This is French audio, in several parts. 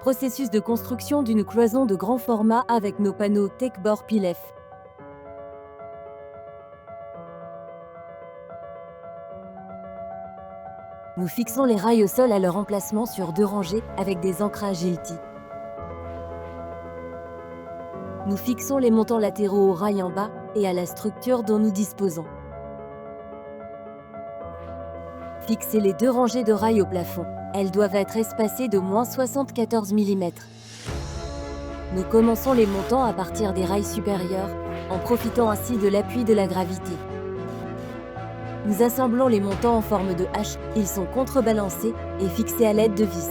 Processus de construction d'une cloison de grand format avec nos panneaux Tekbor Pilef. Nous fixons les rails au sol à leur emplacement sur 2 rangées avec des ancrages Hilti. Nous fixons les montants latéraux aux rails en bas et à la structure dont nous disposons. Fixez les 2 rangées de rails au plafond. Elles doivent être espacées d'au moins 74 mm. Nous commençons les montants à partir des rails supérieurs, en profitant ainsi de l'appui de la gravité. Nous assemblons les montants en forme de H, ils sont contrebalancés et fixés à l'aide de vis.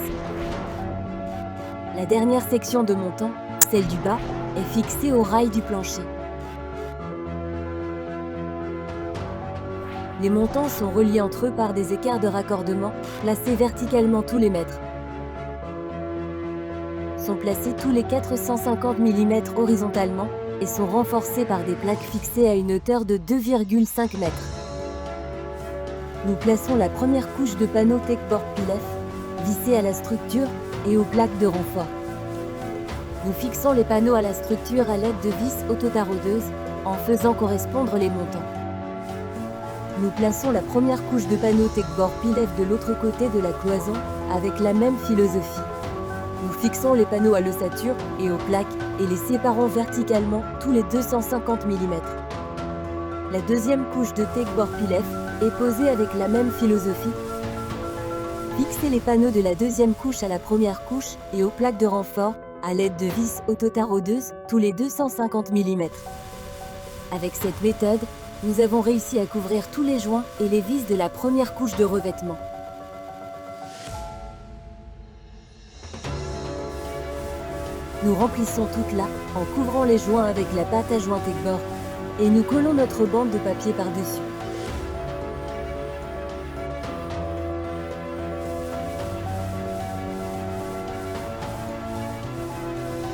La dernière section de montant, celle du bas, est fixée aux rails du plancher. Les montants sont reliés entre eux par des écarts de raccordement, placés verticalement tous les mètres. Sont placés tous les 450 mm horizontalement et sont renforcés par des plaques fixées à une hauteur de 2,5 mètres. Nous plaçons la première couche de panneaux Tekbor Pilef, vissée à la structure et aux plaques de renfort. Nous fixons les panneaux à la structure à l'aide de vis autotaraudeuses, en faisant correspondre les montants. Nous plaçons la première couche de panneaux Tekbor Pilef de l'autre côté de la cloison, avec la même philosophie. Nous fixons les panneaux à l'ossature et aux plaques et les séparons verticalement tous les 250 mm. La deuxième couche de Tekbor Pilef est posée avec la même philosophie. Fixez les panneaux de la deuxième couche à la première couche et aux plaques de renfort à l'aide de vis autotaraudeuses tous les 250 mm. Avec cette méthode, nous avons réussi à couvrir tous les joints et les vis de la première couche de revêtement. Nous remplissons toute là en couvrant les joints avec la pâte à joint Tekbor et nous collons notre bande de papier par-dessus.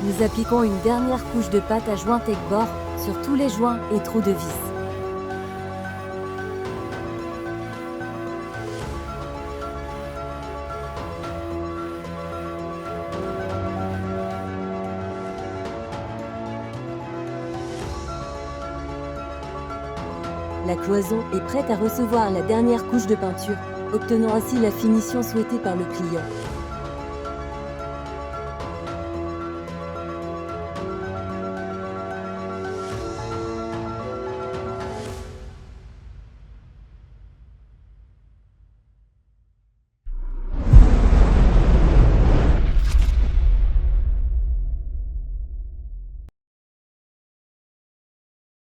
Nous appliquons une dernière couche de pâte à joint Tekbor sur tous les joints et trous de vis. La cloison est prête à recevoir la dernière couche de peinture, obtenant ainsi la finition souhaitée par le client.